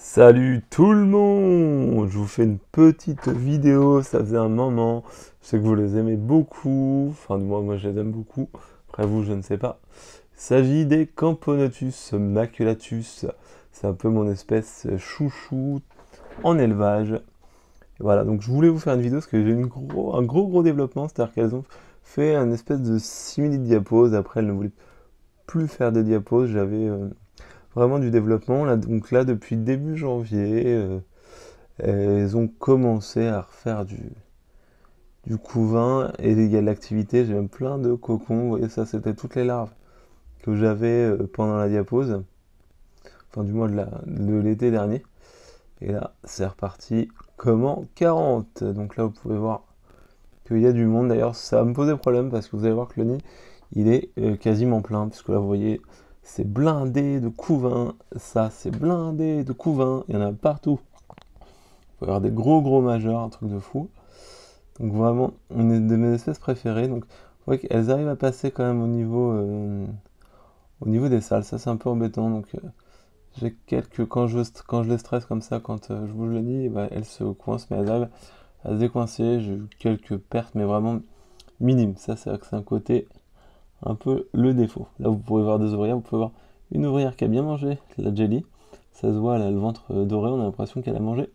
Salut tout le monde! Je vous fais une petite vidéo, ça faisait un moment. Je sais que vous les aimez beaucoup, enfin du moins moi je les aime beaucoup. Après vous, je ne sais pas. Il s'agit des Camponotus maculatus. C'est un peu mon espèce chouchou en élevage. Et voilà, donc je voulais vous faire une vidéo parce que j'ai un gros développement, c'est-à-dire qu'elles ont fait un espèce de simili-diapose. Après, elles ne voulaient plus faire de diaposes. J'avais vraiment du développement. Là, donc là, depuis début janvier, elles ont commencé à refaire du couvain et il y a de l'activité. J'ai même plein de cocons. Vous voyez, ça, c'était toutes les larves que j'avais pendant la diapose, enfin du moins de l'été dernier. Et là, c'est reparti comme en 40. Donc là, vous pouvez voir qu'il y a du monde. D'ailleurs, ça va me poser problème parce que vous allez voir que le nid, il est quasiment plein. Puisque là, vous voyez, c'est blindé de couvain. Ça, c'est blindé de couvain. Il y en a partout. Vous pouvez avoir des gros majeurs, un truc de fou. Donc vraiment, une de mes espèces préférées. Donc vous voyez qu'elles arrivent à passer quand même au niveau des salles. Ça, c'est un peu embêtant. Donc j'ai quelques... Quand je les stresse comme ça, quand je bouge le nid, bah, elles se coincent, mais elles arrivent à se décoincer. J'ai eu quelques pertes, mais vraiment minimes. Ça, c'est vrai que c'est un côté un peu le défaut. Là, vous pouvez voir des ouvrières. Vous pouvez voir une ouvrière qui a bien mangé la jelly. Ça se voit, elle a le ventre doré. On a l'impression qu'elle a mangé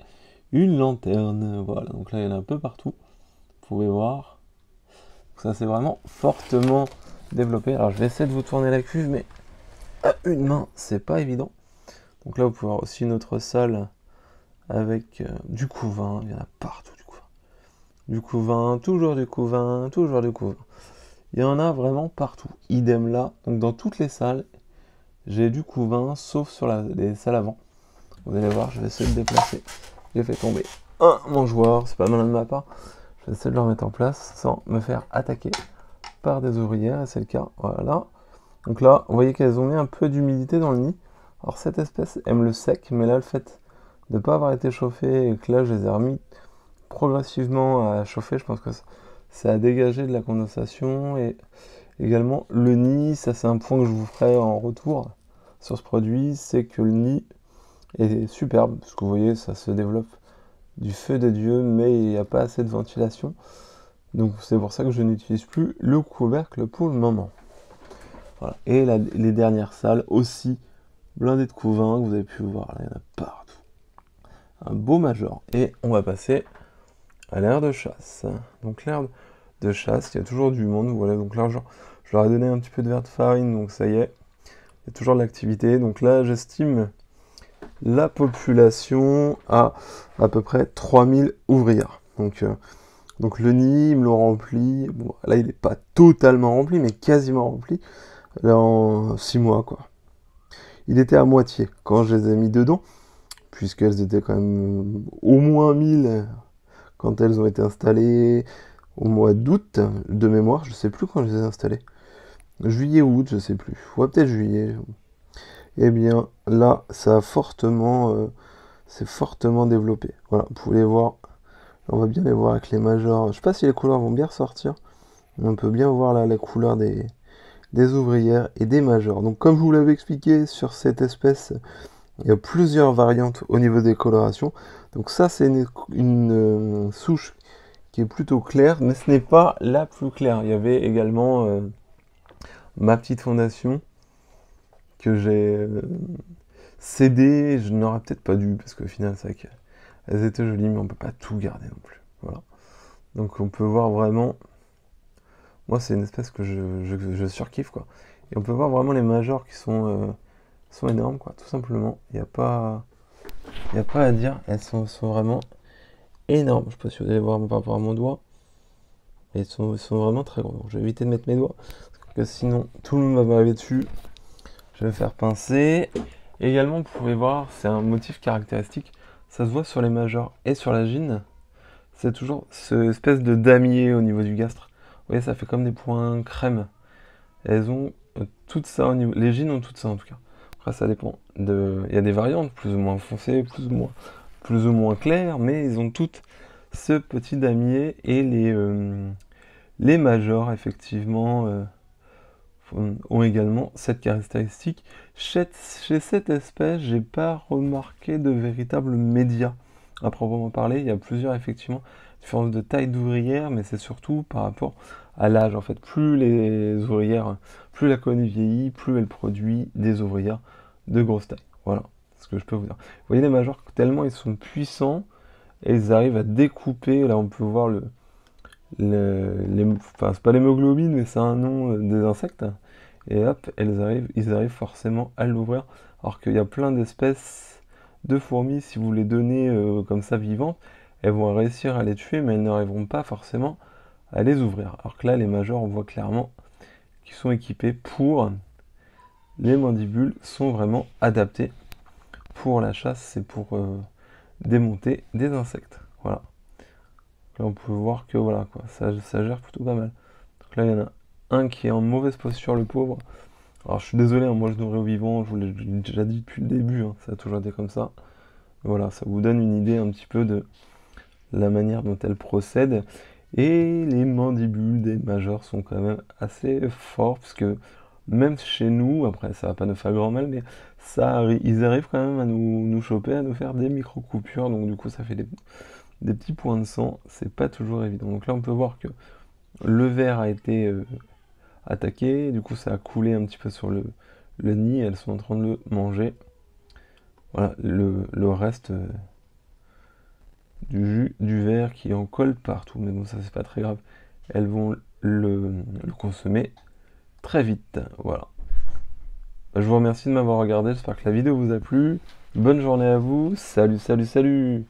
une lanterne. Voilà, donc là, il y en a un peu partout. Vous pouvez voir. Ça, c'est vraiment fortement développé. Alors, je vais essayer de vous tourner la cuve, mais à une main, c'est pas évident. Donc là, vous pouvez voir aussi une autre salle avec du couvain. Il y en a partout du couvain. Du couvain, toujours du couvain, toujours du couvain. Il y en a vraiment partout. Idem là. Donc dans toutes les salles, j'ai du couvain, sauf sur les salles avant. Vous allez voir, je vais essayer de déplacer. J'ai fait tomber un mangeoire, c'est pas malin de ma part. Je vais essayer de le remettre en place sans me faire attaquer par des ouvrières, et c'est le cas. Voilà. Donc là, vous voyez qu'elles ont mis un peu d'humidité dans le nid. Alors cette espèce aime le sec, mais là, le fait de ne pas avoir été chauffé et que là, je les ai remis progressivement à chauffer, je pense que ça a dégagé de la condensation. Et également, le nid, ça c'est un point que je vous ferai en retour sur ce produit, c'est que le nid est superbe, parce que vous voyez, ça se développe du feu de Dieu, mais il n'y a pas assez de ventilation. Donc c'est pour ça que je n'utilise plus le couvercle pour le moment. Voilà. Et les dernières salles aussi blindées de couvain, que vous avez pu voir, là il y en a partout. Un beau major. Et on va passer à l'aire de chasse. Donc l'aire de chasse, il y a toujours du monde, voilà, donc là je leur ai donné un petit peu de verre de farine, donc ça y est, il y a toujours de l'activité. Donc là j'estime la population à peu près 3000 ouvrières. Donc le nid, il me l'a rempli. Bon, là, il n'est pas totalement rempli, mais quasiment rempli. Là, en 6 mois, quoi. Il était à moitié quand je les ai mis dedans, puisqu'elles étaient quand même au moins 1000 quand elles ont été installées au mois d'août, de mémoire. Je sais plus quand je les ai installées. Juillet ou août, je sais plus. Ouais, peut-être juillet. Eh bien, là, ça a c'est fortement développé. Voilà, vous pouvez les voir. On va bien les voir avec les majors. Je sais pas si les couleurs vont bien ressortir. On peut bien voir là les couleurs des ouvrières et des majors. Donc comme je vous l'avais expliqué sur cette espèce, il y a plusieurs variantes au niveau des colorations. Donc ça c'est une souche qui est plutôt claire, mais ce n'est pas la plus claire. Il y avait également ma petite fondation que j'ai cédée. Je n'aurais peut-être pas dû, parce qu'au final c'est vrai qu'elles étaient jolies, mais on peut pas tout garder non plus. Voilà. Donc on peut voir vraiment... Moi, c'est une espèce que je surkiffe, quoi. Et on peut voir vraiment les majors qui sont énormes, quoi, tout simplement. Y a pas à dire, elles sont vraiment énormes. Je sais pas si vous allez voir par rapport à mon doigt. Elles sont vraiment très gros. Donc, je vais éviter de mettre mes doigts, parce que sinon, tout le monde va m'arriver dessus. Je vais faire pincer. Et également, vous pouvez voir, c'est un motif caractéristique. Ça se voit sur les majors et sur la gine. C'est toujours cette espèce de damier au niveau du gastre. Vous voyez, ça fait comme des points crème. Elles ont tout ça au niveau... Les jeans ont tout ça en tout cas. Après ça dépend de... Il y a des variantes plus ou moins foncées, plus ou moins claires, mais ils ont toutes ce petit damier et les majors effectivement ont également cette caractéristique. Chez cette espèce, j'ai pas remarqué de véritables médias à proprement parler. Il y a plusieurs, effectivement, différences de taille d'ouvrières, mais c'est surtout par rapport à l'âge. En fait, plus les ouvrières, plus la colonie vieillit, plus elle produit des ouvrières de grosse taille. Voilà ce que je peux vous dire. Vous voyez les majors, tellement ils sont puissants, et ils arrivent à découper. Là, on peut voir enfin, c'est pas l'hémoglobine, mais c'est un nom des insectes. Et hop, ils arrivent forcément à l'ouvrir. Alors qu'il y a plein d'espèces de fourmis, si vous les donnez comme ça vivantes, elles vont réussir à les tuer, mais elles n'arriveront pas forcément à les ouvrir. Alors que là, les majors, on voit clairement qu'ils sont équipés pour... Les mandibules sont vraiment adaptées pour la chasse, c'est pour démonter des insectes. Voilà. Là, on peut voir que voilà, quoi, ça gère plutôt pas mal. Donc là, il y en a un qui est en mauvaise posture, le pauvre. Alors, je suis désolé, hein, moi je nourris au vivant, je vous l'ai déjà dit depuis le début, hein, ça a toujours été comme ça. Voilà, ça vous donne une idée un petit peu de la manière dont elle procède. Et les mandibules des majors sont quand même assez forts, parce que même chez nous, après ça va pas nous faire grand mal, mais ils arrivent quand même à nous choper, à nous faire des micro-coupures, donc du coup ça fait des petits points de sang, c'est pas toujours évident. Donc là on peut voir que le ver a été attaqué, du coup ça a coulé un petit peu sur le nid, elles sont en train de le manger. Voilà, le reste du jus du ver qui en colle partout, mais bon ça c'est pas très grave. Elles vont le consommer très vite, voilà. Je vous remercie de m'avoir regardé, j'espère que la vidéo vous a plu. Bonne journée à vous, salut, salut, salut!